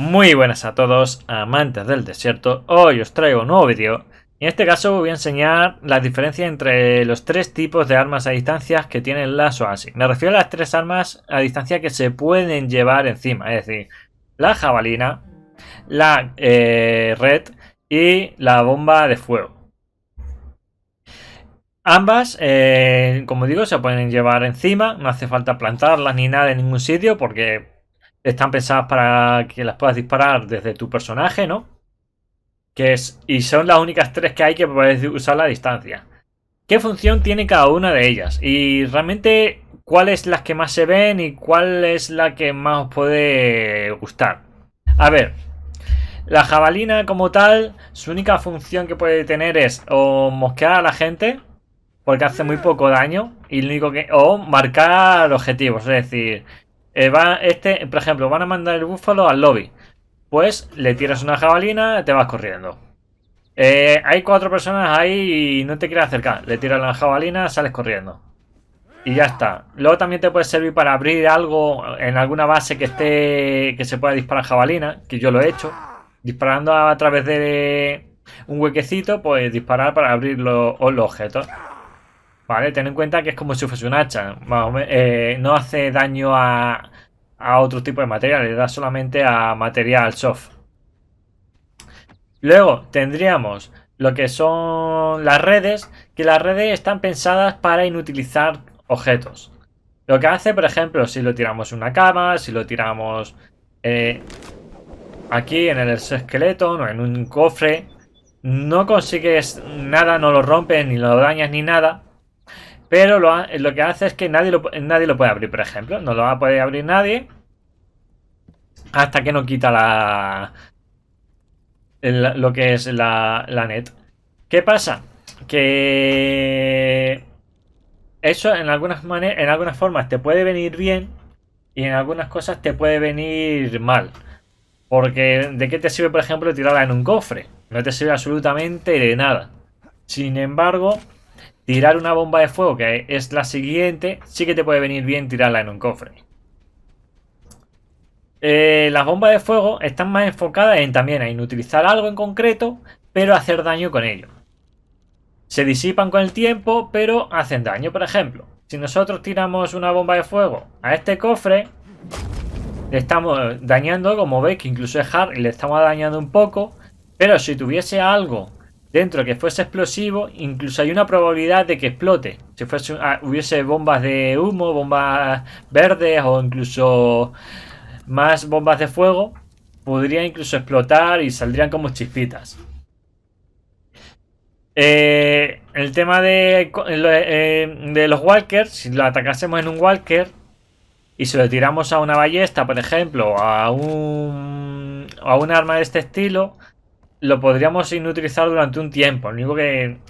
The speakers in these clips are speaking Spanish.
Muy buenas a todos, amantes del desierto. Hoy os traigo un nuevo vídeo. En este caso voy a enseñar las diferencias entre los tres tipos de armas a distancia que tienen las Oasis. Me refiero a las tres armas a distancia que se pueden llevar encima, es decir, la jabalina, la red y la bomba de fuego. Ambas, como digo, se pueden llevar encima, no hace falta plantarlas ni nada en ningún sitio porque están pensadas para que las puedas disparar desde tu personaje, ¿no? Y son las únicas tres que hay que puedes usar a distancia. ¿Qué función tiene cada una de ellas? Y realmente, ¿cuál es la que más se ven y cuál es la que más os puede gustar? A ver, la jabalina como tal, su única función que puede tener es o mosquear a la gente, porque hace muy poco daño, y lo único que. O marcar objetivos, es decir, por ejemplo, van a mandar el búfalo al lobby. Pues le tiras una jabalina, te vas corriendo. Hay cuatro personas ahí y no te quieres acercar. Le tiras la jabalina, sales corriendo. Y ya está. Luego también te puede servir para abrir algo en alguna base que se pueda disparar jabalina, que yo lo he hecho. Disparando a través de un huequecito, pues disparar para abrir los objetos. Vale, ten en cuenta que es como si fuese un hacha. No hace daño a otro tipo de material, le da solamente a material soft. Luego tendríamos lo que son las redes, que las redes están pensadas para inutilizar objetos. Lo que hace, por ejemplo, si lo tiramos en una cama, si lo tiramos aquí en el esqueleto o en un cofre, no consigues nada, no lo rompes, ni lo dañas, ni nada. Pero lo que hace es que nadie lo puede abrir, por ejemplo. No lo va a poder abrir nadie hasta que no quita lo que es la net. ¿Qué pasa? Que eso en algunas formas te puede venir bien y en algunas cosas te puede venir mal. Porque ¿de qué te sirve, por ejemplo, tirarla en un cofre? No te sirve absolutamente de nada. Sin embargo, tirar una bomba de fuego, que es la siguiente, sí que te puede venir bien tirarla en un cofre. Las bombas de fuego están más enfocadas también en utilizar algo en concreto, pero hacer daño con ello. Se disipan con el tiempo, pero hacen daño. Por ejemplo, si nosotros tiramos una bomba de fuego a este cofre, le estamos dañando, como veis que incluso es hard y le estamos dañando un poco. Pero si tuviese algo dentro que fuese explosivo, incluso hay una probabilidad de que explote. Si hubiese bombas de humo, bombas verdes o incluso más bombas de fuego, podría incluso explotar y saldrían como chispitas. El tema de los walkers, si lo atacásemos en un walker y se lo tiramos a una ballesta, por ejemplo, a un arma de este estilo, lo podríamos inutilizar durante un tiempo.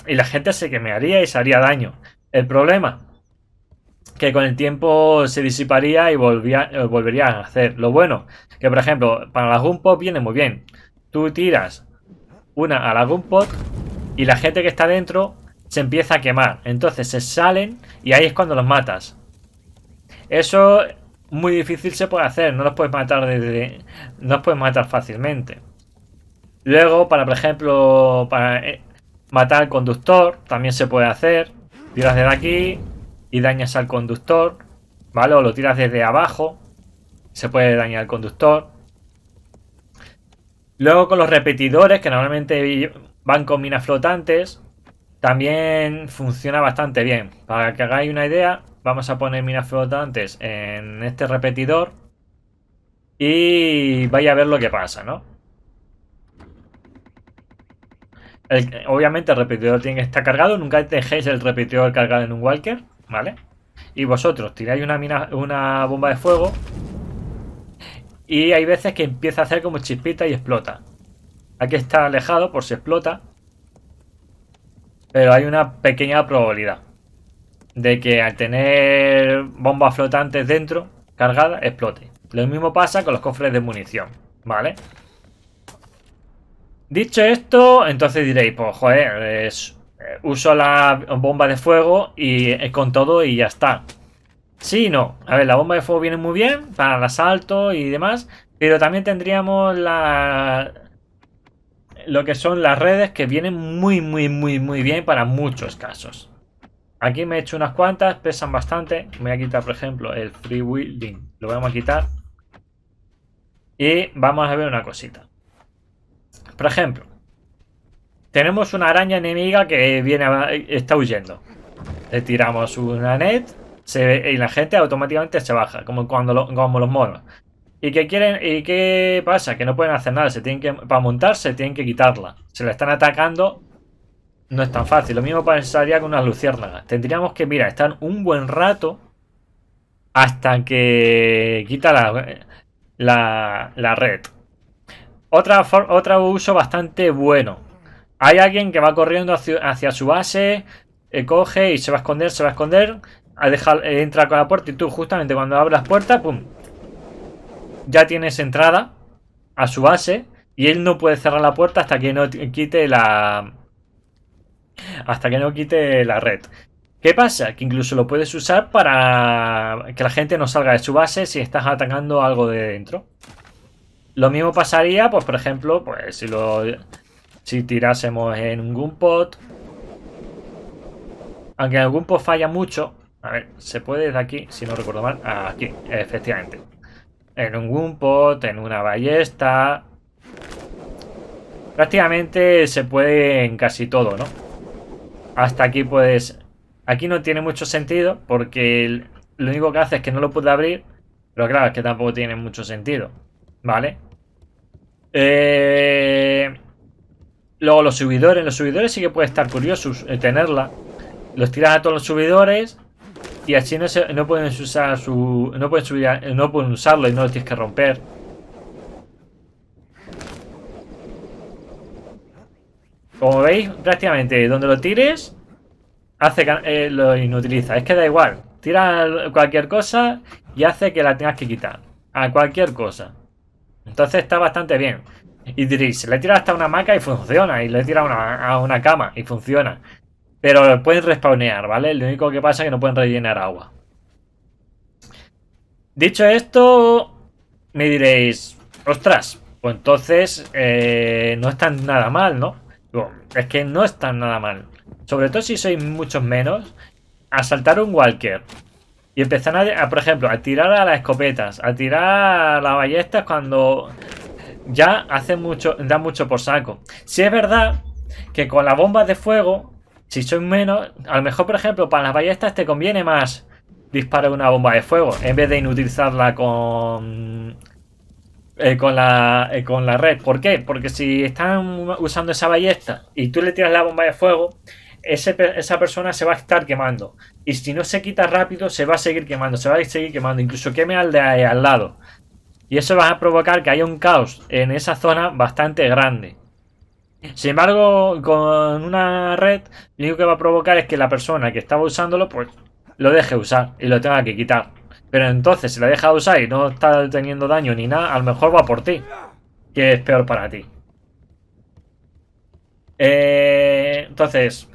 Y la gente se quemaría y se haría daño. El problema, que con el tiempo se disiparía y volvería a hacer. Lo bueno, que por ejemplo, para la Gunpot viene muy bien. Tú tiras una a la Gunpot y la gente que está dentro se empieza a quemar. Entonces se salen y ahí es cuando los matas. Eso muy difícil se puede hacer. No los puedes matar no los puedes matar fácilmente. Luego, por ejemplo, para matar al conductor, también se puede hacer. Tiras desde aquí y dañas al conductor, ¿vale? O lo tiras desde abajo, se puede dañar al conductor. Luego con los repetidores, que normalmente van con minas flotantes, también funciona bastante bien. Para que hagáis una idea, vamos a poner minas flotantes en este repetidor y vais a ver lo que pasa, ¿no? Obviamente el repetidor tiene que estar cargado. Nunca dejéis el repetidor cargado en un walker, ¿vale? Y vosotros tiráis una bomba de fuego y hay veces que empieza a hacer como chispita y explota. Hay que estar alejado por si explota, pero hay una pequeña probabilidad de que al tener bombas flotantes dentro cargadas explote. Lo mismo pasa con los cofres de munición, ¿vale? Dicho esto, entonces diréis, pues joder, uso la bomba de fuego y con todo y ya está. Sí y no. A ver, la bomba de fuego viene muy bien para el asalto y demás, Pero también tendríamos lo que son las redes que vienen muy bien para muchos casos. Aquí me he hecho unas cuantas, pesan bastante. Me voy a quitar, por ejemplo, el free wheeling. Lo vamos a quitar. Y vamos a ver una cosita. Por ejemplo, tenemos una araña enemiga que está huyendo. Le tiramos una net y la gente automáticamente se baja, como los monos. ¿Y qué quieren? ¿Y qué pasa? Que no pueden hacer nada. Para montarse tienen que quitarla. Se la están atacando. No es tan fácil. Lo mismo pasaría con unas luciérnagas. Tendríamos que, mira, estar un buen rato hasta que quita la red. Otro uso bastante bueno. Hay alguien que va corriendo hacia su base, coge y se va a esconder, entra con la puerta y tú justamente cuando abras puerta, pum, ya tienes entrada a su base y él no puede cerrar la puerta hasta que no quite la red. ¿Qué pasa? Que incluso lo puedes usar para que la gente no salga de su base si estás atacando algo de dentro. Lo mismo pasaría, pues por ejemplo, pues si tirásemos en un Gunpot. Aunque en el Gunpot falla mucho. A ver, se puede desde aquí, si no recuerdo mal. Aquí, efectivamente. En un Gunpot, en una ballesta. Prácticamente se puede en casi todo, ¿no? Hasta aquí puedes. Aquí no tiene mucho sentido porque lo único que hace es que no lo puede abrir. Pero claro, es que tampoco tiene mucho sentido. ¿Vale? Luego los subidores sí que puede estar curioso tenerla. Los tiras a todos los subidores y así no pueden usar no pueden subir, no pueden usarlo y no lo tienes que romper. Como veis, prácticamente donde lo tires lo inutiliza. Es que da igual. Tira cualquier cosa y hace que la tengas que quitar. A cualquier cosa. Entonces está bastante bien. Y diréis, le tira hasta una hamaca y funciona. Y le tira a una cama y funciona. Pero pueden respawnear, ¿vale? Lo único que pasa es que no pueden rellenar agua. Dicho esto, me diréis, ostras, pues entonces no están nada mal, ¿no? Digo, es que no están nada mal. Sobre todo si sois muchos menos, asaltar un walker y empezar por ejemplo, a tirar a las escopetas, a tirar a las ballestas cuando ya da mucho por saco. Si es verdad que con las bombas de fuego, si sois menos, a lo mejor, por ejemplo, para las ballestas te conviene más disparar una bomba de fuego en vez de inutilizarla con la red. ¿Por qué? Porque si están usando esa ballesta y tú le tiras la bomba de fuego, esa persona se va a estar quemando. Y si no se quita rápido, se va a seguir quemando, incluso queme al de al lado. Y eso va a provocar que haya un caos en esa zona bastante grande. Sin embargo, con una red, lo único que va a provocar es que la persona que estaba usándolo, pues lo deje usar y lo tenga que quitar. Pero entonces, si la deja usar y no está teniendo daño ni nada, a lo mejor va por ti, que es peor para ti. Entonces,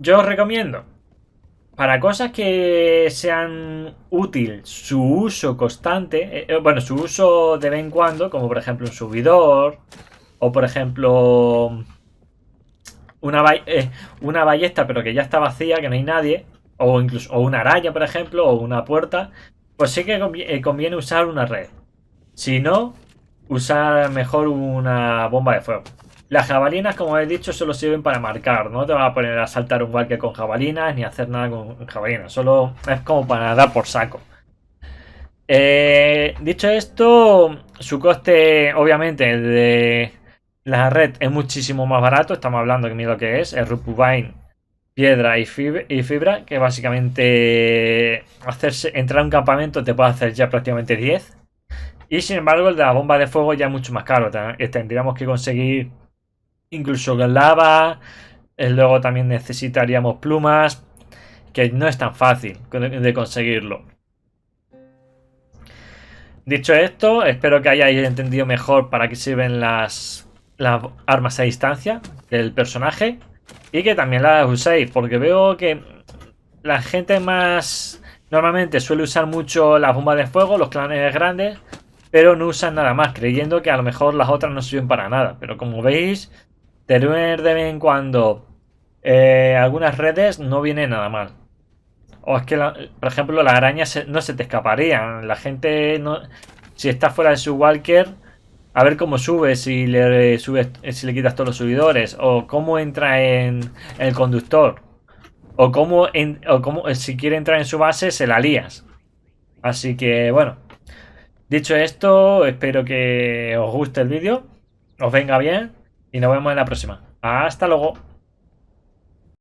yo os recomiendo, para cosas que sean útil su uso constante, bueno, su uso de vez en cuando, como por ejemplo un subidor, o por ejemplo una ballesta pero que ya está vacía, que no hay nadie, o incluso una araña, por ejemplo, o una puerta, pues sí que conviene usar una red. Si no, usar mejor una bomba de fuego. Las jabalinas, como he dicho, solo sirven para marcar. No te vas a poner a saltar un walker con jabalinas ni a hacer nada con jabalinas. Solo es como para dar por saco. Dicho esto, su coste, obviamente, de la red es muchísimo más barato. Estamos hablando que mira lo que es. El Rupubine, piedra y fibra. Que básicamente entrar a un campamento te puede hacer ya prácticamente 10. Y sin embargo, el de la bomba de fuego ya es mucho más caro. Tendríamos que conseguir incluso lava. Luego también necesitaríamos plumas. Que no es tan fácil de conseguirlo. Dicho esto, espero que hayáis entendido mejor para qué sirven las armas a distancia del personaje. Y que también las uséis. Porque veo que la gente más normalmente suele usar mucho las bombas de fuego, los clanes grandes. pero no usan nada más, creyendo que a lo mejor las otras no sirven para nada. Pero como veis, tener de vez en cuando algunas redes no viene nada mal. O es que, por ejemplo, las arañas no se te escaparían. La gente no. Si está fuera de su walker, a ver cómo sube, si le subes, si le quitas todos los subidores, o cómo entra en el conductor, o cómo si quiere entrar en su base, se la lías. Así que bueno, dicho esto, espero que os guste el vídeo, os venga bien y nos vemos en la próxima. Hasta luego.